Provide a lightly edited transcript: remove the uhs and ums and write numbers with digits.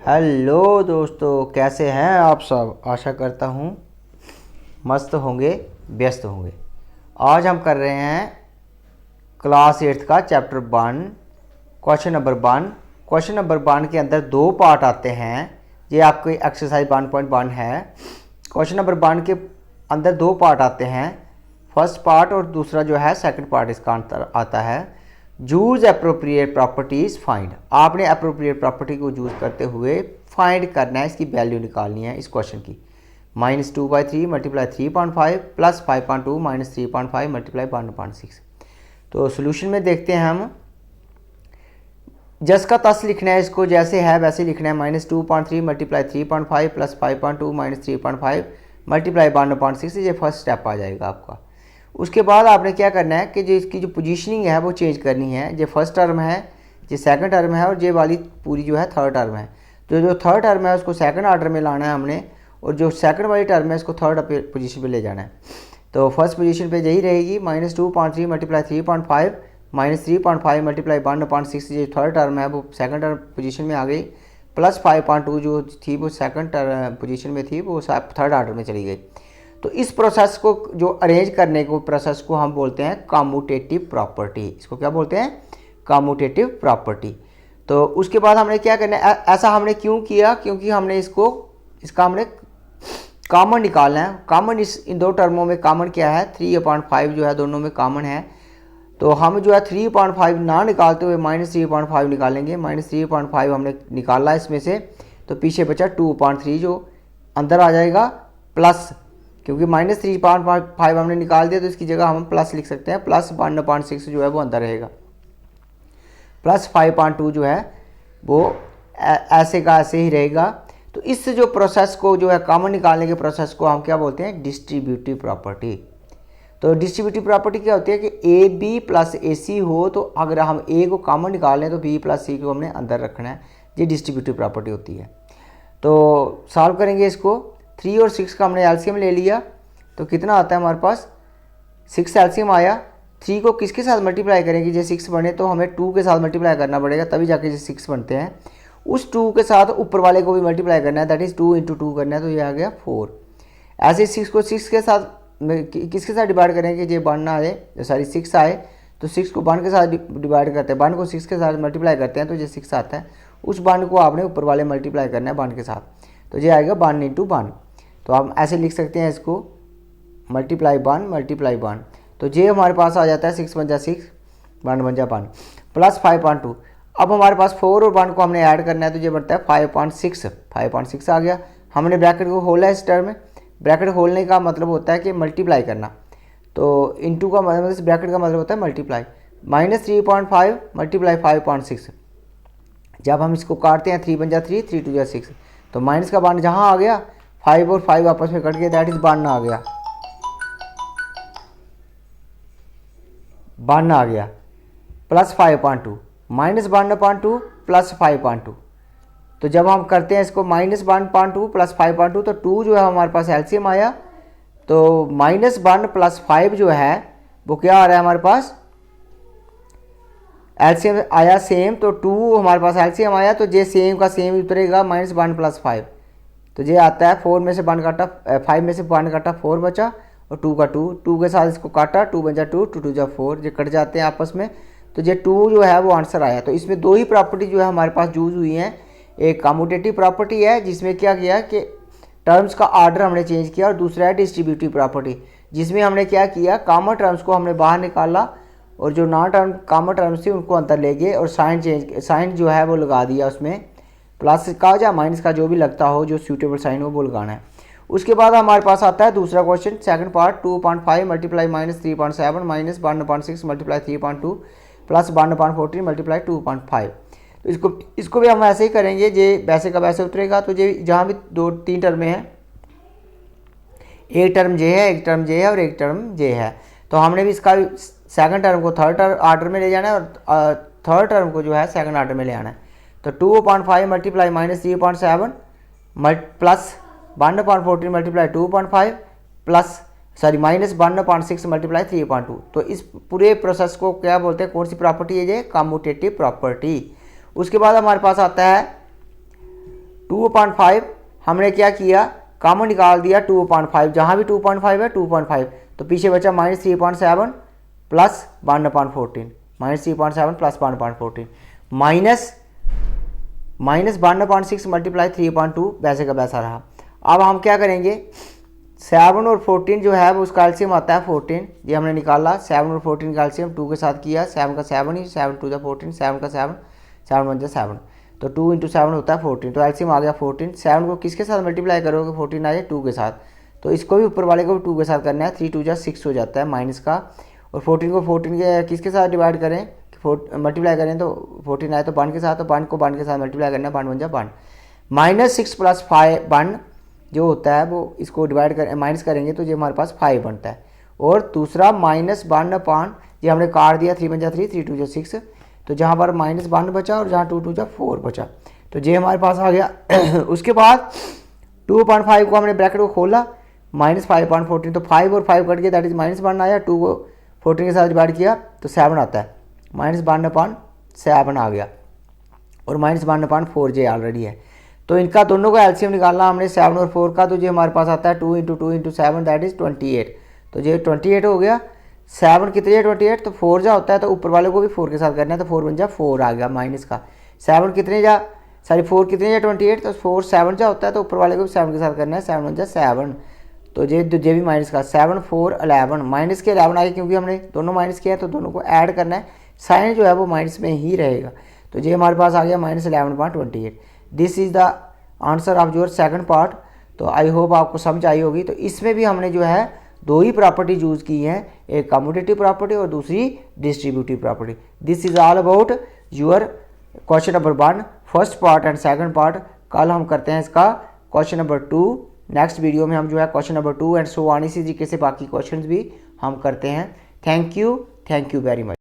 Hello दोस्तों, कैसे हैं आप सब। आशा करता हूँ मस्त होंगे, व्यस्त होंगे। आज हम कर रहे हैं क्लास 8 का chapter 1, question number 1। Question number 1 के अंदर दो पार्ट आते हैं। ये आपकी एक्सरसाइज 1.1 है। क्वेश्चन नंबर 1 के अंदर दो पार्ट आते हैं, फर्स्ट पार्ट और दूसरा जो है सेकंड पार्ट इसका अंतर आता है। Use appropriate properties find. आपने अप्रोप्रिएट प्रॉपर्टी को यूज करते हुए फाइंड करना है, इसकी वैल्यू निकालनी है इस क्वेश्चन की। -2/3 मल्टीप्लाई 3.5 प्लस 5.2 माइनस 3.5 मल्टीप्लाई 1.6। तो सोल्यूशन में देखते हैं हम। जस का तस लिखना है, इसको जैसे है वैसे लिखना है। -2.3 मल्टीप्लाई 3.5 प्लस 5.2 माइनस 3.5 मल्टीप्लाई 1.6। ये फर्स्ट स्टेप आ जाएगा आपका। उसके बाद आपने क्या करना है कि जो इसकी जो पोजीशनिंग है वो चेंज करनी है। ये फर्स्ट टर्म है, ये सेकंड टर्म है और ये वाली पूरी जो है थर्ड टर्म है। तो जो थर्ड टर्म है उसको सेकंड ऑर्डर में लाना है हमने, और जो सेकंड वाली टर्म है इसको थर्ड पोजीशन पे ले जाना है। तो फर्स्ट पोजीशन पे यही रहेगी। -2.3 मल्टीप्लाई 3.5 माइनस 3.5 मल्टीप्लाई 1.6। ये थर्ड टर्म है वो सेकंड टर्म पोजीशन में आ गई, प्लस 5.2 जो थी वो सेकंड पोजीशन में थी वो थर्ड ऑर्डर में चली गई। तो इस प्रोसेस को जो अरेंज करने को प्रोसेस को हम बोलते हैं कम्यूटेटिव प्रॉपर्टी। इसको क्या बोलते हैं? Commutative property. तो उसके बाद हमने क्या करना है, ऐसा हमने क्यों किया? क्योंकि हमने इसका हमने कॉमन निकालना है। कॉमन इन दो टर्मों में कॉमन क्या है? 3/5 जो है दोनों में कॉमन है। तो हम जो है 3.5 ना निकालते हुए -3.5 निकालेंगे। -3.5 हमने निकाला इसमें से, तो पीछे बचा 2.3 जो अंदर आ जाएगा, प्लस क्योंकि -3.5 हमने निकाल दिया तो इसकी जगह हम प्लस लिख सकते हैं। प्लस 1.6 जो है वो अंदर रहेगा, प्लस 5.2 जो है वो ऐसे का ऐसे ही रहेगा। तो इस जो प्रोसेस को जो है कॉमन निकालने के प्रोसेस को हम क्या बोलते हैं? Distributive property. तो डिस्ट्रीब्यूटिव प्रॉपर्टी क्या होती है कि ए बी प्लस ए सी हो, तो अगर हम ए को कॉमन निकाल लें तो बी प्लस सी को हमने अंदर रखना है। ये डिस्ट्रीब्यूटिव प्रॉपर्टी होती है। तो सॉल्व करेंगे इसको। 3 और 6 का हमने एलसीएम ले लिया, तो कितना आता है हमारे पास? 6 एलसीएम आया। 3 को किसके साथ मल्टीप्लाई करेंगे? जो 6 बने तो हमें 2 के साथ मल्टीप्लाई करना पड़ेगा, तभी जाके जो 6 बनते हैं। उस 2 के साथ ऊपर वाले को भी मल्टीप्लाई करना है, दैट इज़ 2 × 2 करना है, तो ये आ गया 4। ऐसे 6 को 6 के साथ किसके साथ डिवाइड करेंगे? ये 1 ना आए, सॉरी 6 आए, तो 6 को 1 के साथ डिवाइड करते हैं। 1 को 6 के साथ मल्टीप्लाई करते हैं तो ये 6 आता है। उस 1 को आपने ऊपर वाले मल्टीप्लाई करना है 1 के साथ, तो ये आएगा 1 × 1। तो हम ऐसे लिख सकते हैं इसको, मल्टीप्लाई 1 तो ये हमारे पास आ जाता है 6 × 6 1 × 1 प्लस 5.2। अब हमारे पास 4 और 1 को हमने ऐड करना है, तो ये बनता है 5.6 आ गया। हमने ब्रैकेट को खोला है इस टर्म में। ब्रैकेट खोलने का मतलब होता है कि मल्टीप्लाई करना, तो इनटू का मतलब ब्रैकेट का मतलब होता है मल्टीप्लाई। -3.5 मल्टीप्लाई 5.6। जब हम इसको काटते हैं 3 × 3 3 × 6, तो माइनस का 1 जहाँ आ गया, 5 और 5 आपस में कट गए, दैट इज 1 आ गया, 1 आ गया, प्लस 5.2 -1.2 प्लस 5.2। तो जब हम करते हैं इसको -1.2 प्लस 5.2, तो 2 जो है हमारे पास एलसीएम आया, तो -1 प्लस 5 जो है वो क्या आ रहा है हमारे पास? एलसीएम आया सेम, तो 2 हमारे पास एलसीएम आया, तो ये सेम का सेम उतरेगा। -1 प्लस 5, तो ये आता है 4 में से 1 काटा, 5 में से 1 काटा, 4 बचा, और 2 का 2 के साथ इसको काटा, 2 × 2 2 × 4, ये कट जाते हैं आपस में, तो ये 2 जो है वो आंसर आया। तो इसमें दो ही प्रॉपर्टी जो है हमारे पास यूज हुई हैं। एक कम्यूटेटिव प्रॉपर्टी है जिसमें क्या किया कि टर्म्स का ऑर्डर हमने चेंज किया, और दूसरा है डिस्ट्रीब्यूटिव प्रॉपर्टी जिसमें हमने क्या किया, कॉमन टर्म्स को हमने बाहर निकाला और जो नॉन टर्म कॉमन टर्म्स थी उनको अंदर ले गए, और साइन जो है वो लगा दिया उसमें, प्लस का या माइनस का जो भी लगता हो, जो सूटेबल साइन हो वो लगाना है। उसके बाद हमारे पास आता है दूसरा question, second part. 2.5 multiply -3.7 minus 1.6 multiply 3.2 plus 1.14 multiply 2.5। तो इसको भी हम ऐसे ही करेंगे, ये वैसे का वैसे उतरेगा। तो ये जहाँ भी 2-3 टर्में हैं, एक टर्म जे है, एक टर्म जे है और एक टर्म जे है, तो हमने भी इसका सेकंड टर्म को थर्ड ऑर्डर में ले जाना है और थर्ड टर्म को जो है सेकंड ऑर्डर में ले आना है। तो 2.5 multiply -3.7 plus 1.14 multiply 2.5 plus -1.6 multiply 3.2। तो इस पूरे प्रोसेस को क्या बोलते हैं? कौन सी प्रॉपर्टी है ये? Commutative property. उसके बाद हमारे पास आता है 2/5 हमने क्या किया, कॉमन निकाल दिया 2/5, जहाँ भी 2/5 है 2/5, तो पीछे बचा -3.7 प्लस 1/14, -3.7 प्लस 1/14 माइनस 1/6 मल्टीप्लाई 3/2, वैसे का वैसा रहा। अब हम क्या करेंगे, 7 और 14 जो है वो उसका एलसीएम आता है 14, ये हमने निकाला 7 और 14 का एलसीएम 2 के साथ किया, 7 का 7 ही, 7 2 14, 7 का 7, 7 1 7, तो 2 × 7 होता है 14, तो एलसीएम आ गया 14। 7 को किसके साथ मल्टीप्लाई करोगे, 14 आ जाए 2 के साथ, तो इसको भी ऊपर वाले को भी 2 के साथ करना है, 3 2 6 हो जाता है माइनस का, और 14 को 14 के किसके साथ डिवाइड करें, मल्टीप्लाई करें तो 14 आए तो 1 के साथ, तो 1 को 1 के साथ मल्टीप्लाई करना है, 1 1 1, -6 प्लस 1 जो होता है वो इसको डिवाइड कर माइनस करेंगे तो ये हमारे पास 5 बनता है। और दूसरा -1/, ये हमने काट दिया, 3 1 3, 3 2 6, तो जहाँ पर -1 बचा और जहाँ 2 2 4 बचा, तो ये हमारे पास आ गया। उसके बाद 2/5 को हमने ब्रैकेट को खोला, -5/14, तो 5 और 5 कट गया, दैट इज -1 आया, 2 को 14 के साथ डिवाइड किया तो 7 आता है, -1/7 आ गया, और -1/4 जे ऑलरेडी है। तो इनका दोनों का एलसीएम निकालना हमने 7 और 4 का, तो ये हमारे पास आता है 2 × 2 × 7, दैट इज 28, तो ये 28 हो गया। 7 कितनी है 28, तो 4 जा होता है, तो ऊपर वाले को भी 4 के साथ करना है, तो 4 1 जा 4 आ गया माइनस का। 7 कितने जा 4 कितने जा 28, तो 4 7 जा होता है, तो ऊपर वाले को भी 7 के साथ करना है, 7 1 जा 7, तो ये भी माइनस का, 7 4 11, माइनस के 11 आए क्योंकि हमने दोनों माइनस किया है, तो दोनों को ऐड करना है, साइन जो है वो माइनस में ही रहेगा, तो ये हमारे पास आ गया -11/28। This is the answer of your second part. तो आई होप आपको समझ आई होगी। तो इसमें भी हमने जो है 2 ही प्रॉपर्टी यूज़ की हैं, एक कम्यूटेटिव प्रॉपर्टी और दूसरी distributive property. This is all about your question number 1 first part and second part. कल हम करते हैं इसका क्वेश्चन नंबर 2, नेक्स्ट वीडियो में हम जो है question number 2 and so on, इसी तरीके से बाकी क्वेश्चन भी हम करते हैं। Thank you very much.